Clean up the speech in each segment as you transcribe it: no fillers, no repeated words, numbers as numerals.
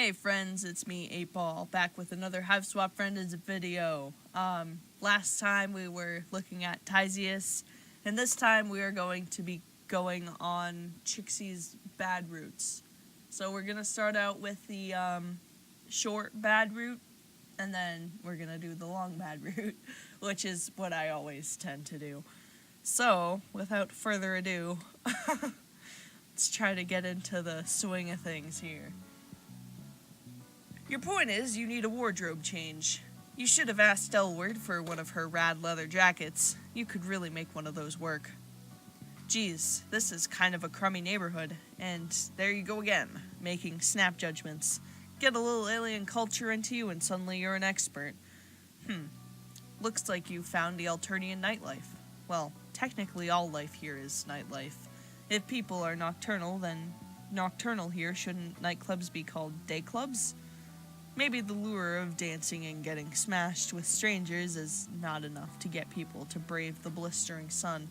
Hey friends, it's me, 8Ball, back with another Hiveswap Friendism video. Last time we were looking at Tysius, and this time we are going to be going on Chixie's bad routes. So we're going to start out with the short bad route, and then we're going to do the long bad route, which is what I always tend to do. So, without further ado, let's try to get into the swing of things here. Your point is, you need a wardrobe change. You should have asked Elward for one of her rad leather jackets. You could really make one of those work. Geez, this is kind of a crummy neighborhood, and there you go again, making snap judgments. Get a little alien culture into you and suddenly you're an expert. Looks like you found the Alternian nightlife. Well, technically all life here is nightlife. If people are nocturnal, then nocturnal here, shouldn't nightclubs be called day clubs? Maybe the lure of dancing and getting smashed with strangers is not enough to get people to brave the blistering sun.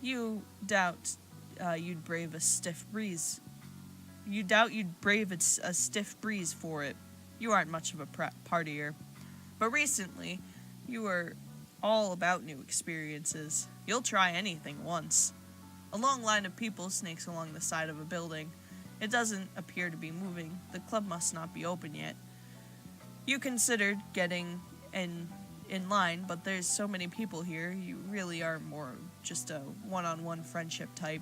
You doubt you'd brave a stiff breeze. You doubt you'd brave a stiff breeze for it. You aren't much of a partier. But recently, you were all about new experiences. You'll try anything once. A long line of people snakes along the side of a building. It doesn't appear to be moving. The club must not be open yet. You considered getting in line, but there's so many people here, you really are more just a one-on-one friendship type.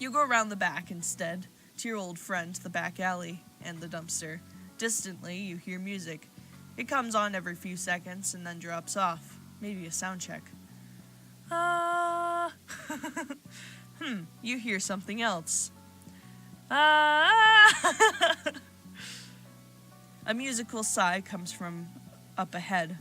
You go around the back instead, to your old friend, the back alley, and the dumpster. Distantly, you hear music. It comes on every few seconds and then drops off. Maybe a sound check. You hear something else. A musical sigh comes from up ahead.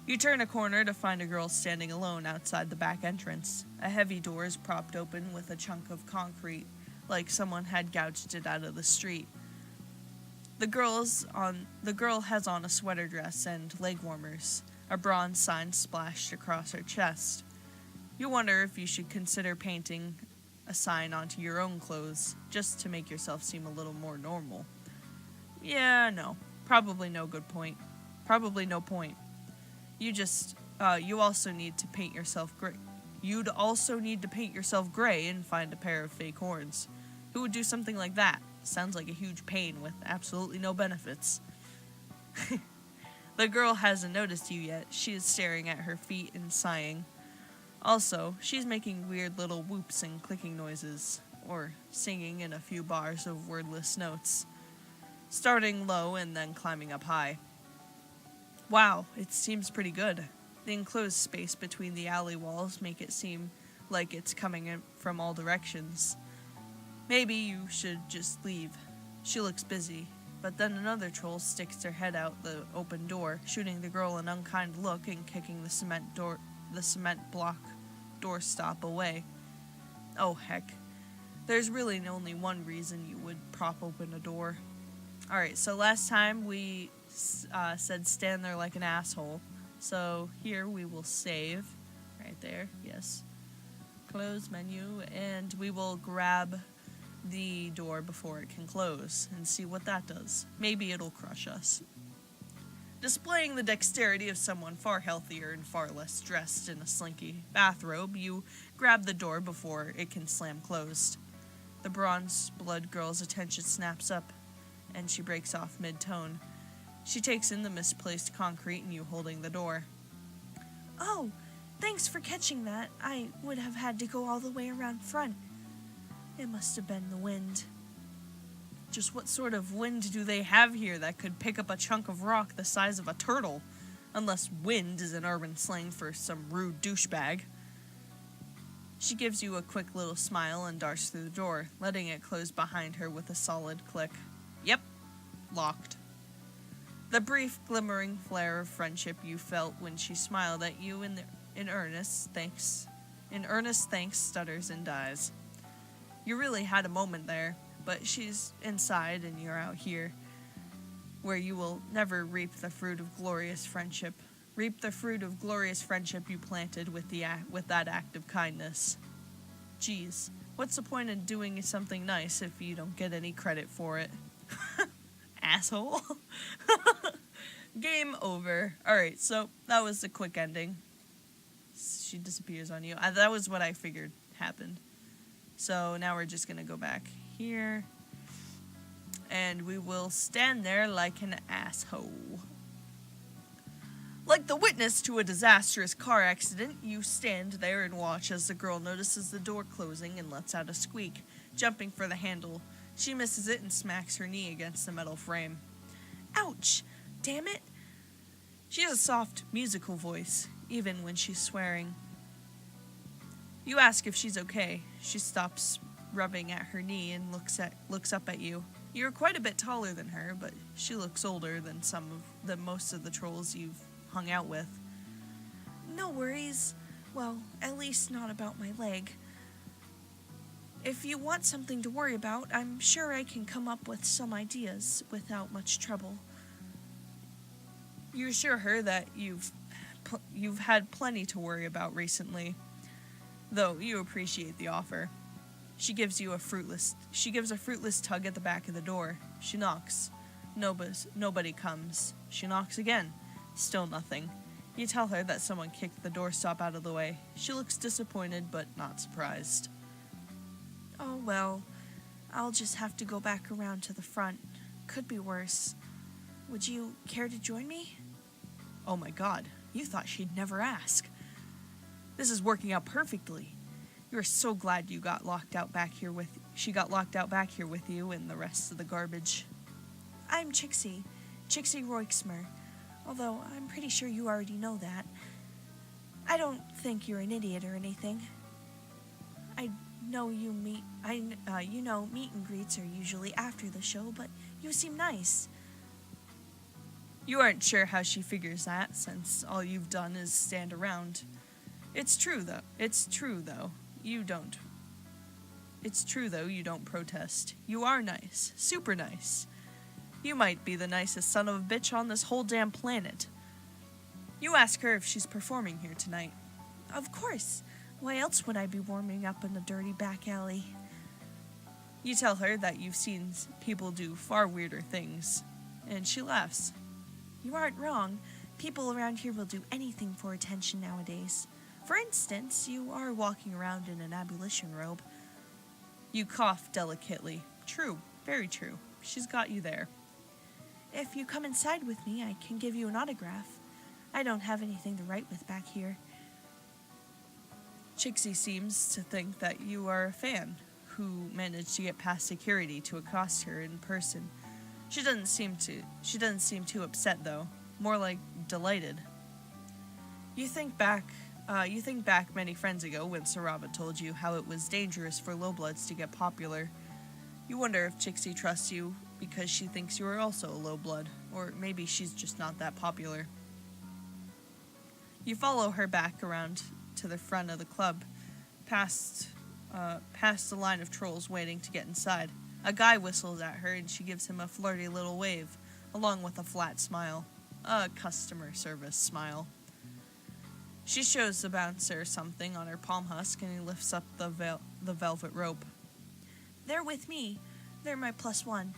You turn a corner to find a girl standing alone outside the back entrance. A heavy door is propped open with a chunk of concrete, like someone had gouged it out of the street. The girl has on a sweater dress and leg warmers, a bronze sign splashed across her chest. You wonder if you should consider painting a sign onto your own clothes, just to make yourself seem a little more normal. Yeah, no. Probably no point. You also need to paint yourself gray. You'd also need to paint yourself gray and find a pair of fake horns. Who would do something like that? Sounds like a huge pain with absolutely no benefits. The girl hasn't noticed you yet. She is staring at her feet and sighing. Also, she's making weird little whoops and clicking noises, or singing in a few bars of wordless notes, starting low and then climbing up high. Wow, it seems pretty good. The enclosed space between the alley walls make it seem like it's coming in from all directions. Maybe you should just leave. She looks busy, but then another troll sticks her head out the open door, shooting the girl an unkind look and kicking the cement block doorstop away. Oh heck. There's really only one reason you would prop open a door. Alright, so last time we said stand there like an asshole. So here we will save. Right there, yes. Close menu, and we will grab the door before it can close and see what that does. Maybe it'll crush us. Displaying the dexterity of someone far healthier and far less dressed in a slinky bathrobe, you grab the door before it can slam closed. The bronze blood girl's attention snaps up, and she breaks off mid-tone. She takes in the misplaced concrete and you holding the door. Oh, thanks for catching that. I would have had to go all the way around front. It must have been the wind. Just what sort of wind do they have here that could pick up a chunk of rock the size of a turtle? Unless wind is an urban slang for some rude douchebag. She gives you a quick little smile and darts through the door, letting it close behind her with a solid click. Yep, locked. The brief glimmering flare of friendship you felt when she smiled at you in earnest thanks stutters and dies. You really had a moment there. But she's inside and you're out here, where you will never reap the fruit of glorious friendship. Reap the fruit of glorious friendship you planted with that act of kindness. Geez, What's the point in doing something nice if you don't get any credit for it? Asshole. Game over. Alright, so that was the quick ending. She disappears on you. That was what I figured happened. So now we're just gonna go back here. And we will stand there like an asshole. Like the witness to a disastrous car accident, you stand there and watch as the girl notices the door closing and lets out a squeak, jumping for the handle. She misses it and smacks her knee against the metal frame. Ouch! Damn it! She has a soft, musical voice, even when she's swearing. You ask if she's okay. She stops rubbing at her knee and looks up at you. You're quite a bit taller than her, but she looks older than most of the trolls you've hung out with. No worries. Well, at least not about my leg. If you want something to worry about, I'm sure I can come up with some ideas without much trouble. You assure her that you've had plenty to worry about recently, though you appreciate the offer. She gives a fruitless tug at the back of the door. She knocks. Nobody comes. She knocks again. Still nothing. You tell her that someone kicked the doorstop out of the way. She looks disappointed, but not surprised. Oh well, I'll just have to go back around to the front. Could be worse. Would you care to join me? Oh my god, you thought she'd never ask. This is working out perfectly. You're so glad she got locked out back here with you and the rest of the garbage. I'm Chixie Roixmer, although I'm pretty sure you already know that. I don't think you're an idiot or anything. I know meet and greets are usually after the show, but you seem nice. You aren't sure how she figures that, since all you've done is stand around. It's true though. You don't protest. You are nice. Super nice. You might be the nicest son of a bitch on this whole damn planet. You ask her if she's performing here tonight. Of course. Why else would I be warming up in the dirty back alley? You tell her that you've seen people do far weirder things, and she laughs. You aren't wrong. People around here will do anything for attention nowadays. For instance, you are walking around in an abolition robe. You cough delicately. True, very true. She's got you there. If you come inside with me, I can give you an autograph. I don't have anything to write with back here. Chixie seems to think that you are a fan who managed to get past security to accost her in person. She doesn't seem too upset though, more like delighted. You think back many friends ago when Sarava told you how it was dangerous for lowbloods to get popular. You wonder if Chixie trusts you because she thinks you are also a lowblood, or maybe she's just not that popular. You follow her back around to the front of the club, past the line of trolls waiting to get inside. A guy whistles at her and she gives him a flirty little wave, along with a flat smile. A customer service smile. She shows the bouncer something on her palm husk and he lifts up the velvet rope. They're with me. They're my +1.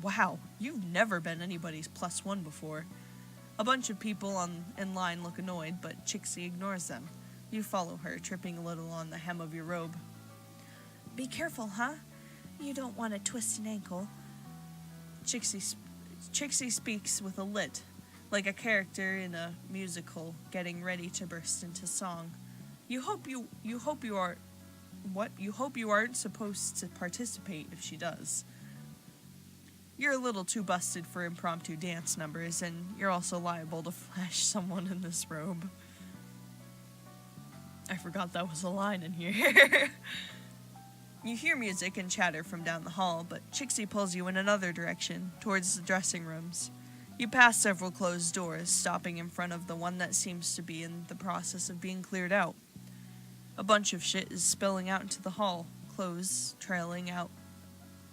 Wow, you've never been anybody's +1 before. A bunch of people in line look annoyed, but Chixie ignores them. You follow her, tripping a little on the hem of your robe. Be careful, huh? You don't want to twist an ankle. Chixie speaks with a lit, like a character in a musical getting ready to burst into song. You hope you aren't supposed to participate if she does. You're a little too busted for impromptu dance numbers, and you're also liable to flash someone in this robe. I forgot that was a line in here. You hear music and chatter from down the hall, but Chixie pulls you in another direction, towards the dressing rooms. You pass several closed doors, stopping in front of the one that seems to be in the process of being cleared out. A bunch of shit is spilling out into the hall, clothes trailing out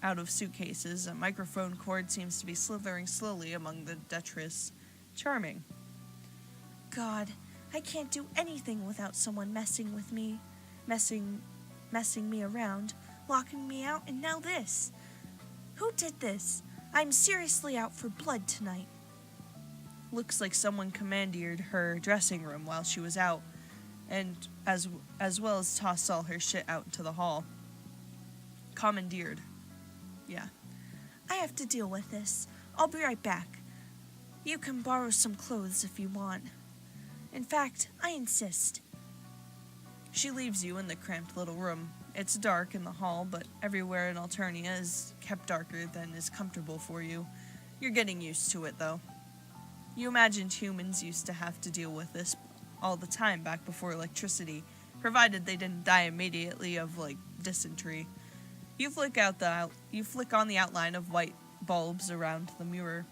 of suitcases. A microphone cord seems to be slithering slowly among the detritus. Charming. God, I can't do anything without someone messing messing me around, locking me out, and now this. Who did this? I'm seriously out for blood tonight. Looks like someone commandeered her dressing room while she was out, and as well as tossed all her shit out into the hall. Commandeered. Yeah. I have to deal with this. I'll be right back. You can borrow some clothes if you want. In fact, I insist. She leaves you in the cramped little room. It's dark in the hall, but everywhere in Alternia is kept darker than is comfortable for you. You're getting used to it, though. You imagined humans used to have to deal with this all the time back before electricity, provided they didn't die immediately of, dysentery. You flick on the outline of white bulbs around the mirror.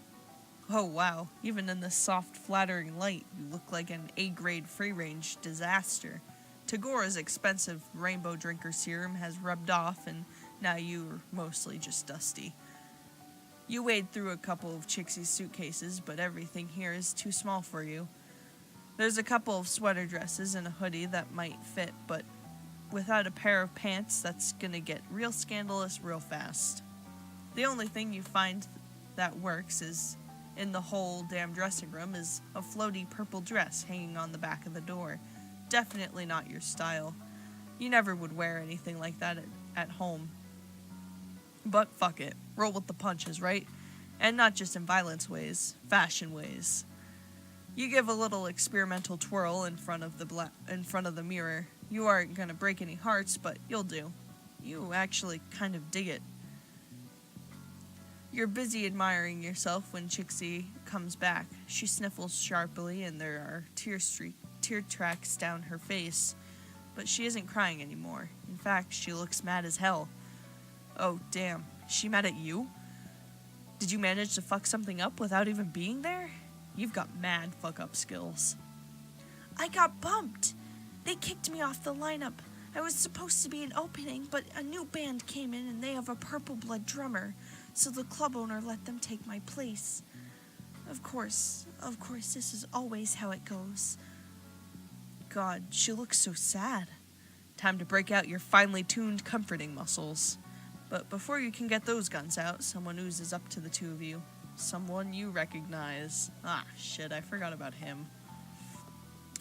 Oh wow, even in this soft, flattering light, you look like an A-grade free-range disaster. Tagora's expensive rainbow drinker serum has rubbed off, and now you're mostly just dusty. You wade through a couple of Chixie's suitcases, but everything here is too small for you. There's a couple of sweater dresses and a hoodie that might fit, but without a pair of pants, that's gonna get real scandalous real fast. The only thing you find that works is in the whole damn dressing room is a floaty purple dress hanging on the back of the door. Definitely not your style. You never would wear anything like that at home. But fuck it. Roll with the punches, right? And not just in violence ways, fashion ways. You give a little experimental twirl in front of the mirror. You aren't gonna break any hearts, but you'll do. You actually kind of dig it. You're busy admiring yourself when Chixie comes back. She sniffles sharply, and there are tear tracks down her face. But she isn't crying anymore. In fact, she looks mad as hell. Oh, damn. She mad at you? Did you manage to fuck something up without even being there? You've got mad fuck-up skills. I got bumped. They kicked me off the lineup. I was supposed to be an opening, but a new band came in and they have a purple blood drummer, so the club owner let them take my place. Of course, this is always how it goes. God, she looks so sad. Time to break out your finely tuned comforting muscles. But before you can get those guns out, someone oozes up to the two of you. Someone you recognize. Ah, shit, I forgot about him.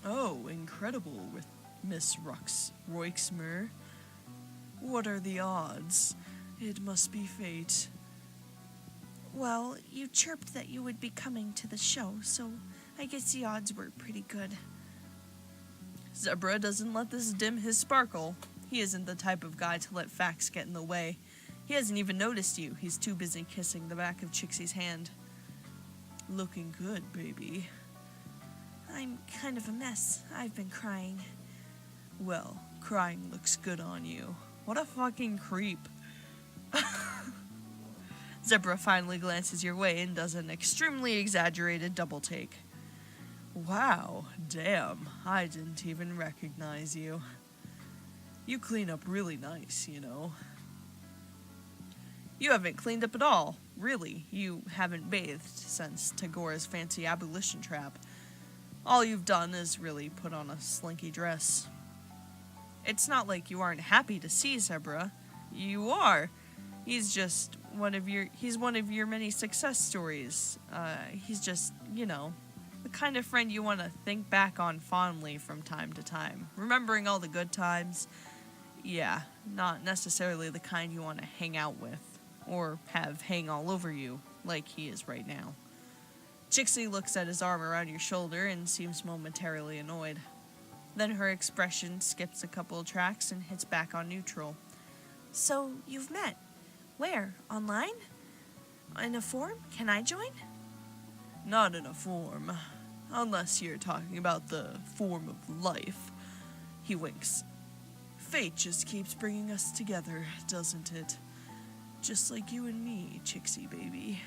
Oh, incredible, with Miss Roixmer. What are the odds? It must be fate. Well, you chirped that you would be coming to the show, so I guess the odds were pretty good. Zebra doesn't let this dim his sparkle. He isn't the type of guy to let facts get in the way. He hasn't even noticed you. He's too busy kissing the back of Chixie's hand. Looking good, baby. I'm kind of a mess. I've been crying. Well, crying looks good on you. What a fucking creep. Zebra finally glances your way and does an extremely exaggerated double take. Wow, damn, I didn't even recognize you. You clean up really nice, you know. You haven't cleaned up at all, really. You haven't bathed since Tagora's fancy abolition trap. All you've done is really put on a slinky dress. It's not like you aren't happy to see Zebra. You are. He's one of your many success stories. He's just, the kind of friend you want to think back on fondly from time to time. Remembering all the good times. Yeah, not necessarily the kind you want to hang out with. Or have hang all over you, like he is right now. Chixie looks at his arm around your shoulder and seems momentarily annoyed. Then her expression skips a couple of tracks and hits back on neutral. So, you've met. Where? Online? In a forum? Can I join? Not in a form. Unless you're talking about the form of life. He winks. Fate just keeps bringing us together, doesn't it? Just like you and me, Chixie baby.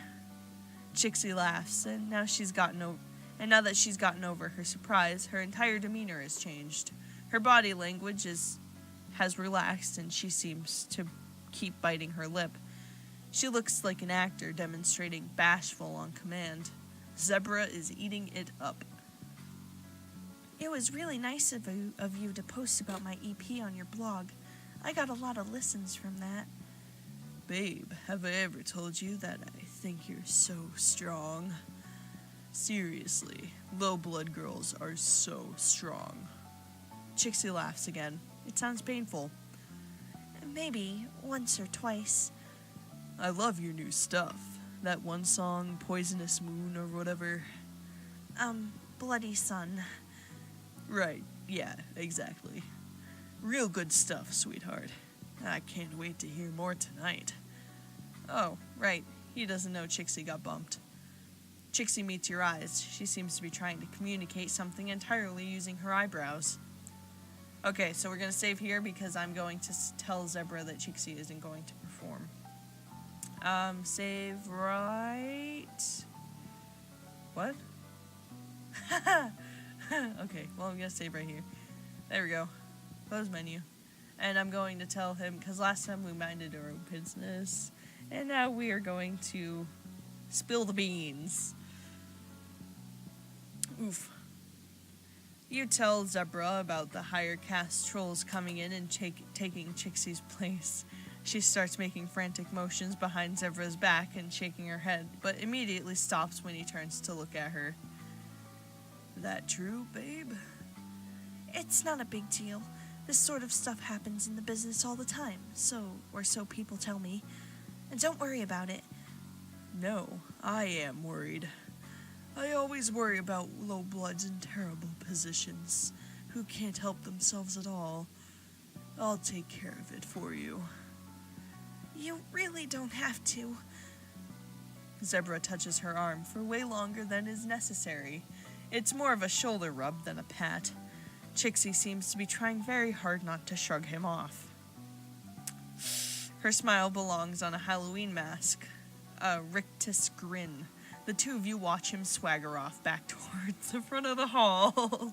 Chixie laughs, and now that she's gotten over her surprise, her entire demeanor has changed. Her body language has relaxed, and she seems to keep biting her lip. She looks like an actor demonstrating bashful on command. Zebra is eating it up. It was really nice of you to post about my EP on your blog. I got a lot of listens from that. Babe, have I ever told you that I think you're so strong? Seriously, low blood girls are so strong. Chixie laughs again. It sounds painful. Maybe once or twice. I love your new stuff. That one song, Poisonous Moon or whatever. Bloody Sun. Right, yeah, exactly. Real good stuff, sweetheart. I can't wait to hear more tonight. Oh, right, he doesn't know Chixie got bumped. Chixie meets your eyes. She seems to be trying to communicate something entirely using her eyebrows. Okay, so we're going to save here because I'm going to tell Zebra that Chixie isn't going to perform. Save right... What? Okay, well, I'm going to save right here. There we go. Close menu. And I'm going to tell him, because last time we minded our own business, and now we are going to spill the beans. Oof. You tell Zebra about the higher caste trolls coming in and taking Chixie's place. She starts making frantic motions behind Zebra's back and shaking her head, but immediately stops when he turns to look at her. That true, babe? It's not a big deal. This sort of stuff happens in the business all the time, or so people tell me. And don't worry about it. No, I am worried. I always worry about low bloods in terrible positions, who can't help themselves at all. I'll take care of it for you. You really don't have to. Zebra touches her arm for way longer than is necessary. It's more of a shoulder rub than a pat. Chixie seems to be trying very hard not to shrug him off. Her smile belongs on a Halloween mask, a rictus grin. The two of you watch him swagger off back towards the front of the hall.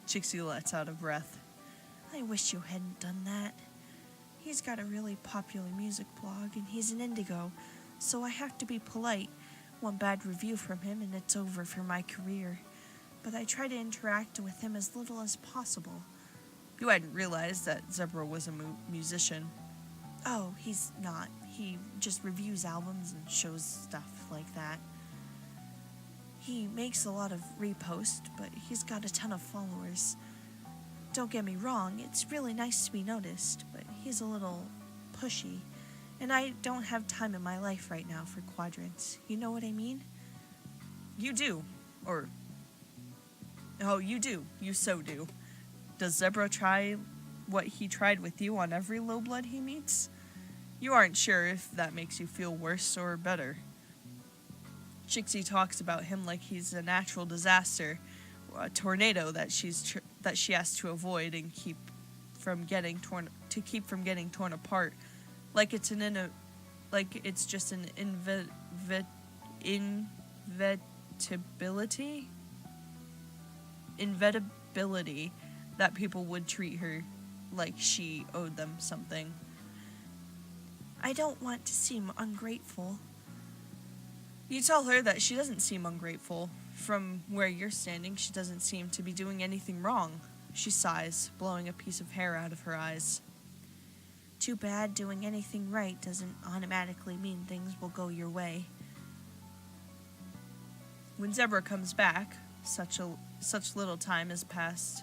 Chixie lets out a breath. I wish you hadn't done that. He's got a really popular music blog, and he's an indigo, so I have to be polite. One bad review from him, and it's over for my career. But I try to interact with him as little as possible. You hadn't realized that Zebra was a musician. Oh, he's not. He just reviews albums and shows stuff like that. He makes a lot of reposts, but he's got a ton of followers. Don't get me wrong, it's really nice to be noticed, but he's a little pushy. And I don't have time in my life right now for quadrants. You know what I mean? You do. Oh, you do. You so do. Does Zebra try what he tried with you on every low blood he meets? You aren't sure if that makes you feel worse or better. Chixie talks about him like he's a natural disaster, a tornado that she has to avoid and keep from getting torn apart, like it's just an inevitability that people would treat her like she owed them something. I don't want to seem ungrateful. You tell her that she doesn't seem ungrateful. From where you're standing, she doesn't seem to be doing anything wrong. She sighs, blowing a piece of hair out of her eyes. Too bad doing anything right doesn't automatically mean things will go your way. When Zebra comes back, such little time has passed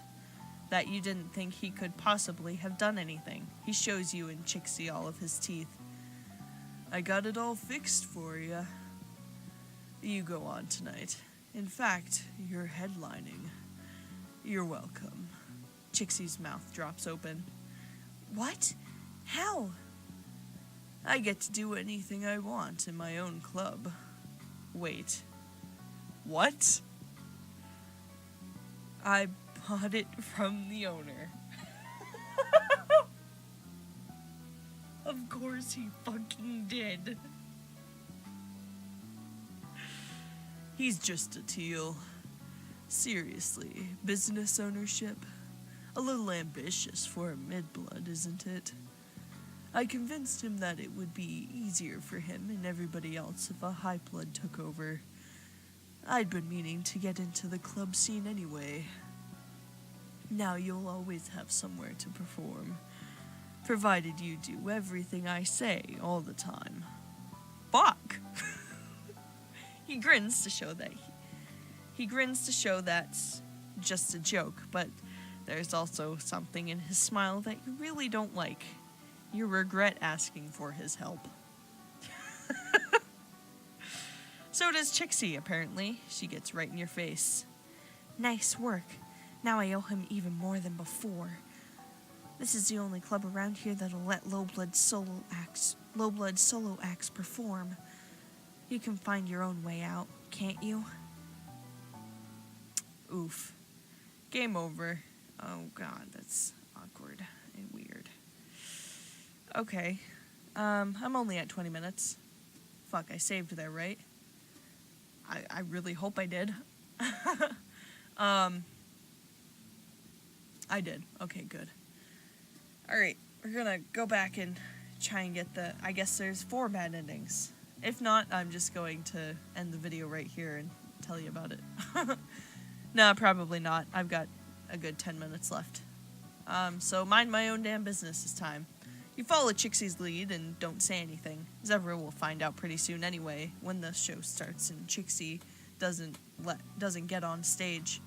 that you didn't think he could possibly have done anything. He shows you and Chixie all of his teeth. I got it all fixed for you. You go on tonight. In fact, you're headlining. You're welcome. Chixie's mouth drops open. What? How? I get to do anything I want in my own club. Wait. What? I bought it from the owner. Of course he fucking did. He's just a teal. Seriously, business ownership? A little ambitious for a mid-blood, isn't it? I convinced him that it would be easier for him and everybody else if a high blood took over. I'd been meaning to get into the club scene anyway. Now you'll always have somewhere to perform. Provided you do everything I say all the time. Fuck! He grins to show that's just a joke, but there's also something in his smile that you really don't like. You regret asking for his help. So does Chixie, apparently. She gets right in your face. Nice work. Now I owe him even more than before. This is the only club around here that'll let low-blood solo acts perform. You can find your own way out, can't you? Oof. Game over. Oh god, that's awkward and weird. Okay. I'm only at 20 minutes. Fuck, I saved there, right? I really hope I did. I did. Okay, good. Alright, we're gonna go back and try and get I guess there's 4 bad endings. If not, I'm just going to end the video right here and tell you about it. No, probably not. I've got a good 10 minutes left. So mind my own damn business this time. You follow Chixie's lead and don't say anything. Zebra will find out pretty soon anyway when the show starts and Chixie doesn't get on stage.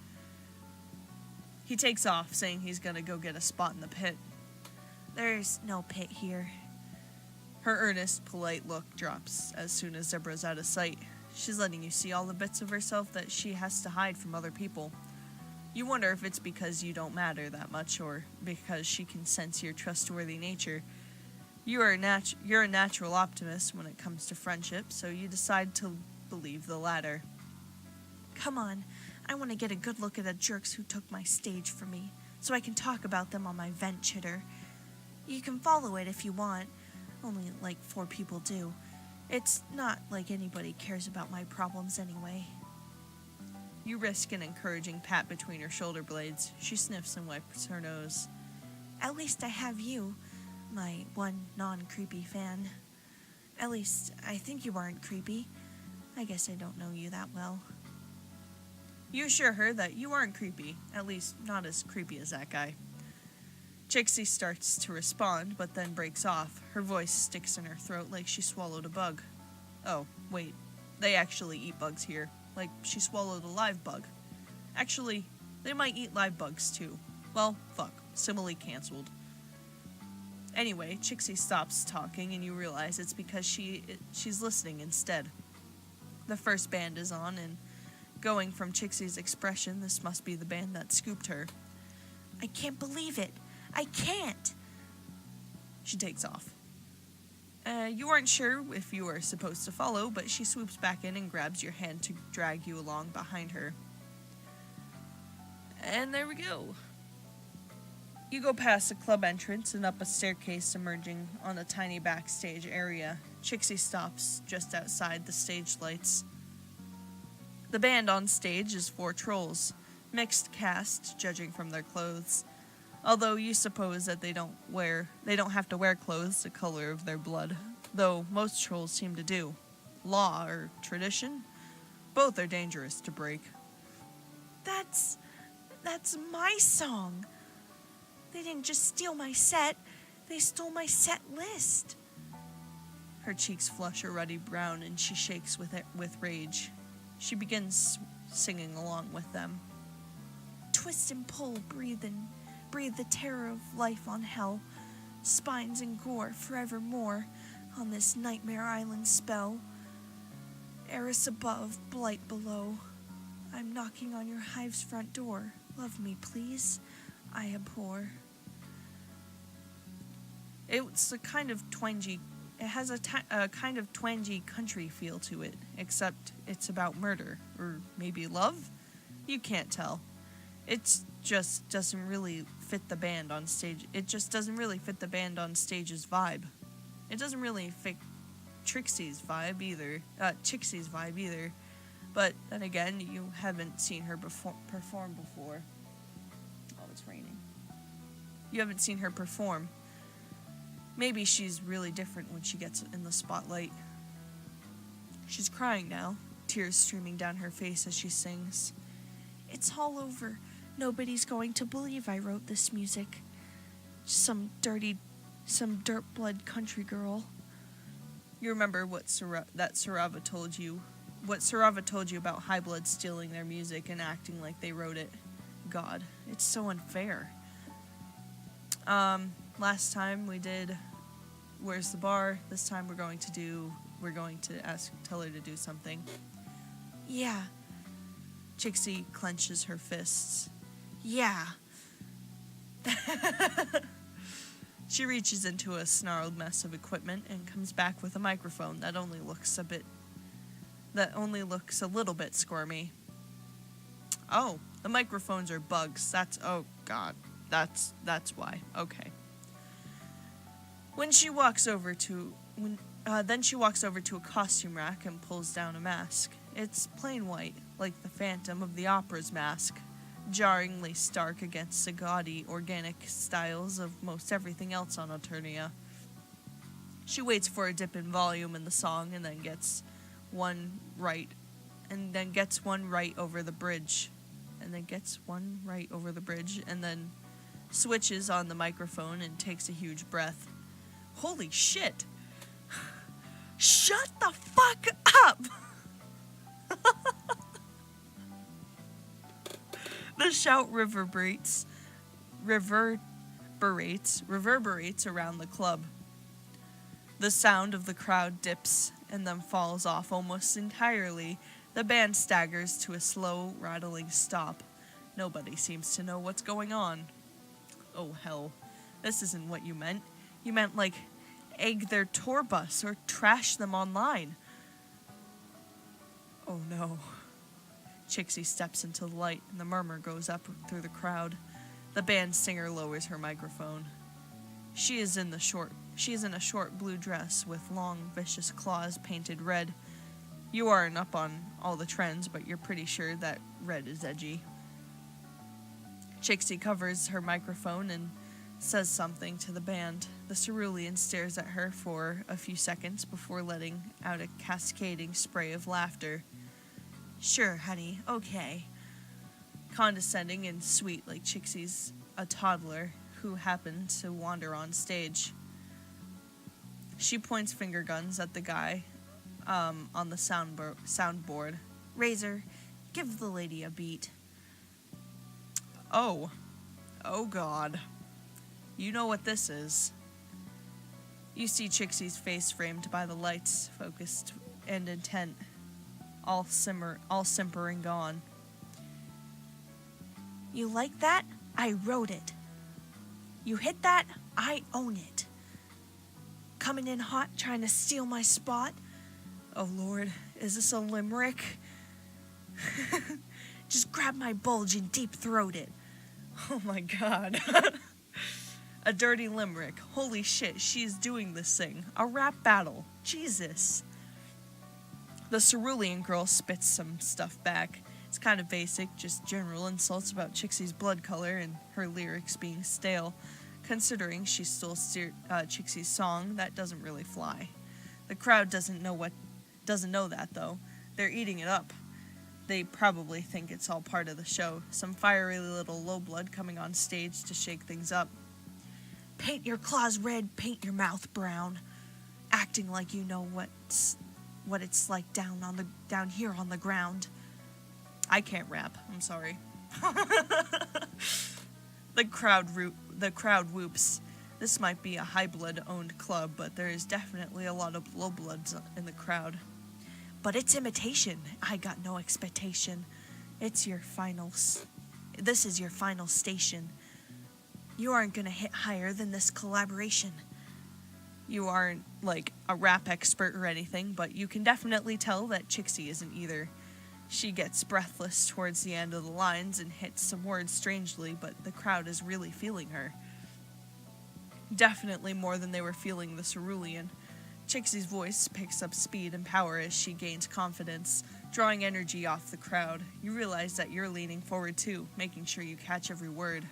He takes off, saying he's gonna go get a spot in the pit. There's no pit here. Her earnest, polite look drops as soon as Zebra's out of sight. She's letting you see all the bits of herself that she has to hide from other people. You wonder if it's because you don't matter that much or because she can sense your trustworthy nature. You're a natural optimist when it comes to friendship, so you decide to believe the latter. Come on, I want to get a good look at the jerks who took my stage for me, so I can talk about them on my vent chitter. You can follow it if you want. Only like 4 people do. It's not like anybody cares about my problems anyway. You risk an encouraging pat between her shoulder blades. She sniffs and wipes her nose. At least I have you, my one non-creepy fan. At least I think you aren't creepy. I guess I don't know you that well. You assure her that you aren't creepy, at least not as creepy as that guy. Chixie starts to respond, but then breaks off. Her voice sticks in her throat like she swallowed a bug. Oh, wait. They actually eat bugs here. Like she swallowed a live bug. Actually, they might eat live bugs too. Well, fuck. Simile cancelled. Anyway, Chixie stops talking and you realize it's because she's listening instead. The first band is on and going from Chixie's expression, this must be the band that scooped her. I can't believe it. I can't. She takes off. You aren't sure if you are supposed to follow, but she swoops back in and grabs your hand to drag you along behind her. And there we go. You go past the club entrance and up a staircase emerging on a tiny backstage area. Chixie stops just outside the stage lights. The band on stage is 4 trolls. Mixed cast, judging from their clothes. Although you suppose that they don't have to wear clothes the color of their blood, though most trolls seem to do. Law or tradition? Both are dangerous to break. That's my song. They didn't just steal my set, they stole my set list. Her cheeks flush a ruddy brown and she shakes with rage. She begins singing along with them. Twist and pull, breathe the terror of life on hell, spines and gore forevermore on this nightmare island spell. Eris above, blight below. I'm knocking on your hive's front door. Love me, please. I abhor. It's a kind of twangy. It has a kind of twangy country feel to it, except it's about murder or maybe love. You can't tell. It just doesn't really fit the band on stage. It just doesn't really fit the band on stage's vibe. It doesn't really fit Chixie's vibe either. But then again, you haven't seen her perform before. Oh, it's raining. You haven't seen her perform. Maybe she's really different when she gets in the spotlight. She's crying now, tears streaming down her face as she sings. It's all over. Nobody's going to believe I wrote this music. Some dirty Some dirt-blood country girl. You remember what Sarava told you? What Sarava told you about High Blood stealing their music and acting like they wrote it? God, it's so unfair. Last time we did Where's the Bar? This time we're going to tell her to do something. Yeah. Chixie clenches her fists. Yeah. She reaches into a snarled mess of equipment and comes back with a microphone that only looks a little bit squirmy. Oh, the microphones are bugs. Oh God. That's why. Okay. Then she walks over to a costume rack and pulls down a mask. It's plain white, like the Phantom of the Opera's mask, jarringly stark against the gaudy, organic styles of most everything else on Eternia. She waits for a dip in volume in the song and then gets one right over the bridge, and then switches on the microphone and takes a huge breath. Holy shit! Shut the fuck up! The shout reverberates around the club. The sound of the crowd dips and then falls off almost entirely. The band staggers to a slow, rattling stop. Nobody seems to know what's going on. Oh hell, this isn't what you meant. You meant, like, egg their tour bus or trash them online. Oh no. Chixie steps into the light and the murmur goes up through the crowd. The band singer lowers her microphone. She is in a short blue dress with long, vicious claws painted red. You aren't up on all the trends, but you're pretty sure that red is edgy. Chixie covers her microphone and says something to the band. The cerulean stares at her for a few seconds before letting out a cascading spray of laughter. Sure, honey, okay. Condescending and sweet like Chixie's a toddler who happened to wander on stage. She points finger guns at the guy on the soundboard. Razor, give the lady a beat. Oh God. You know what this is. You see Chixie's face framed by the lights, focused and intent, all simpering gone. You like that? I wrote it. You hit that? I own it. Coming in hot, trying to steal my spot? Oh Lord, is this a limerick? Just grab my bulge and deep throat it. Oh my God. A dirty limerick. Holy shit, she's doing this thing. A rap battle. Jesus. The cerulean girl spits some stuff back. It's kind of basic, just general insults about Chixie's blood color and her lyrics being stale. Considering she stole Chixie's song, that doesn't really fly. The crowd doesn't know that though. They're eating it up. They probably think it's all part of the show. Some fiery little low blood coming on stage to shake things up. Paint your claws red, paint your mouth brown. Acting like you know what it's like down here on the ground. I can't rap. I'm sorry. The crowd whoops. This might be a high blood owned club, but there is definitely a lot of low bloods in the crowd. But it's imitation. I got no expectation. This is your final station. You aren't gonna hit higher than this collaboration. You aren't, like, a rap expert or anything, but you can definitely tell that Chixie isn't either. She gets breathless towards the end of the lines and hits some words strangely, but the crowd is really feeling her. Definitely more than they were feeling the cerulean. Chixie's voice picks up speed and power as she gains confidence, drawing energy off the crowd. You realize that you're leaning forward too, making sure you catch every word.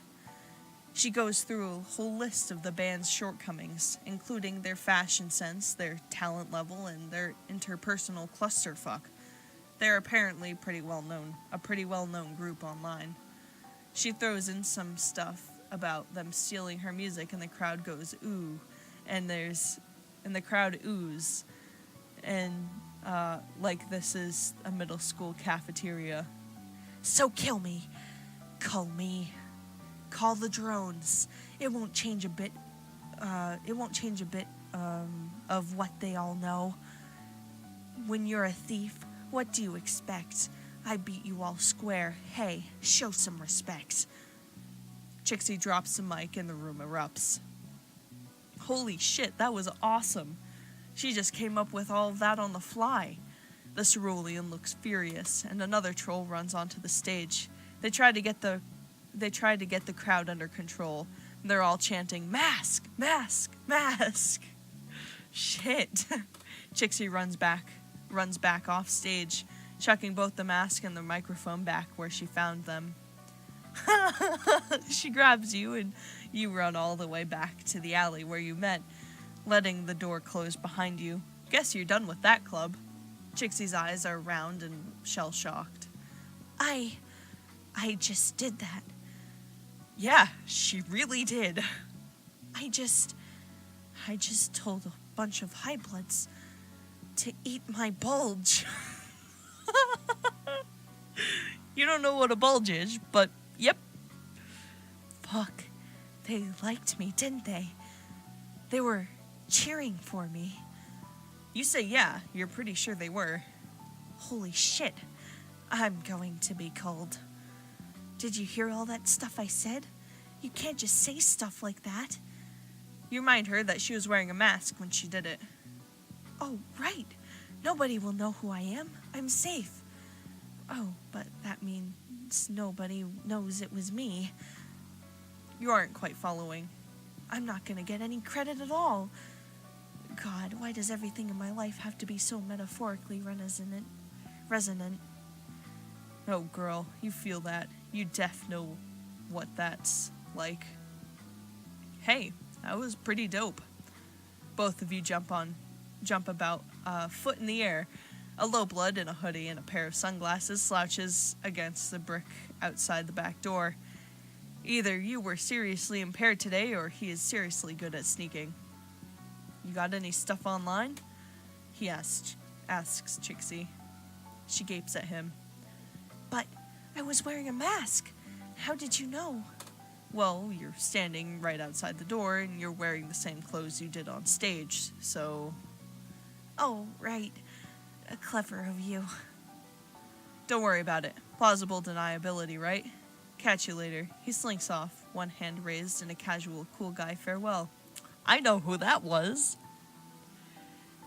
She goes through a whole list of the band's shortcomings, including their fashion sense, their talent level, and their interpersonal clusterfuck. They're apparently a pretty well-known group online. She throws in some stuff about them stealing her music and the crowd goes, ooh, and the crowd oohs, and like this is a middle school cafeteria. So kill me. Call me. Call the drones. It won't change a bit. Of what they all know. When you're a thief, what do you expect? I beat you all square. Hey, show some respect. Chixie drops the mic and the room erupts. Holy shit, that was awesome. She just came up with all of that on the fly. The cerulean looks furious, and another troll runs onto the stage. They try to get the crowd under control. They're all chanting, "Mask! Mask! Mask!" Shit. Chixie runs back off stage, chucking both the mask and the microphone back where she found them. She grabs you and you run all the way back to the alley where you met, letting the door close behind you. Guess you're done with that club. Chixie's eyes are round and shell-shocked. I just did that. Yeah, she really did. I just told a bunch of high bloods to eat my bulge. You don't know what a bulge is, but yep. Fuck. They liked me, didn't they? They were cheering for me. You say yeah, you're pretty sure they were. Holy shit. I'm going to be cold. Did you hear all that stuff I said? You can't just say stuff like that. You remind her that she was wearing a mask when she did it. Oh, right. Nobody will know who I am. I'm safe. Oh, but that means nobody knows it was me. You aren't quite following. I'm not gonna get any credit at all. God, why does everything in my life have to be so metaphorically resonant? Oh, girl, you feel that. You def know what that's like. Hey, that was pretty dope. Both of you jump about, foot in the air. A low blood in a hoodie and a pair of sunglasses slouches against the brick outside the back door. Either you were seriously impaired today, or he is seriously good at sneaking. You got any stuff online? He asks Chixie. She gapes at him. But I was wearing a mask. How did you know? Well, you're standing right outside the door, and you're wearing the same clothes you did on stage, so... Oh, right. Clever of you. Don't worry about it. Plausible deniability, right? Catch you later. He slinks off, one hand raised in a casual cool guy farewell. I know who that was.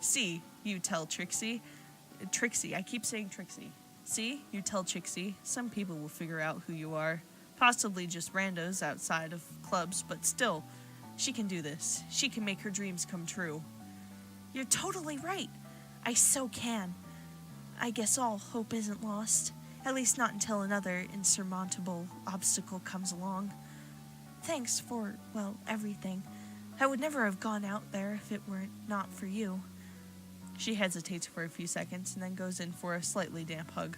See, you tell Trixie. Trixie, I keep saying Trixie. See, you tell Chixie. Some people will figure out who you are. Possibly just randos outside of clubs, but still, she can do this. She can make her dreams come true. You're totally right. I so can. I guess all hope isn't lost. At least not until another insurmountable obstacle comes along. Thanks for, well, everything. I would never have gone out there if it were not for you. She hesitates for a few seconds and then goes in for a slightly damp hug.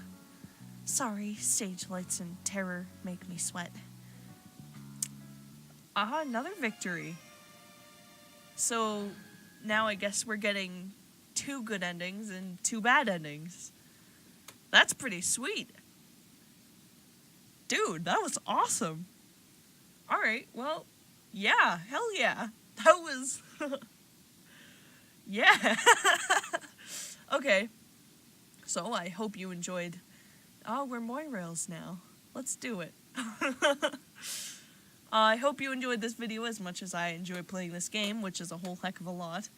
Sorry, stage lights and terror make me sweat. Ah, another victory. So, now I guess we're getting 2 good endings and 2 bad endings. That's pretty sweet. Dude, that was awesome. Alright, well, yeah, hell yeah. That was... yeah. Okay. So, I hope you enjoyed... Oh, we're Moirails now. Let's do it. I hope you enjoyed this video as much as I enjoy playing this game, which is a whole heck of a lot.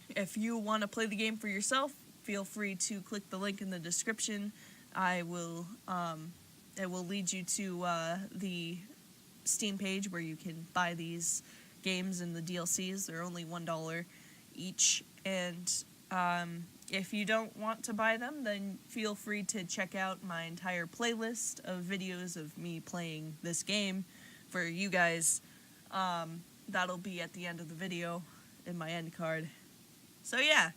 If you want to play the game for yourself, feel free to click the link in the description. It will lead you to the Steam page where you can buy these games and the DLCs. They're only $1 each, and if you don't want to buy them, then feel free to check out my entire playlist of videos of me playing this game for you guys. That'll be at the end of the video in my end card. So yeah,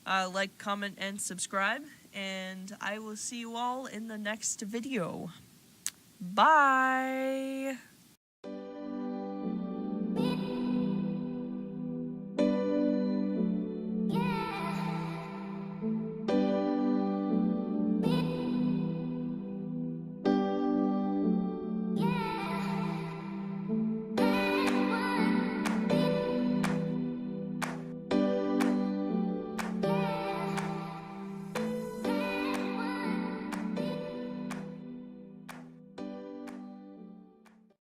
like, comment, and subscribe, and I will see you all in the next video. Bye!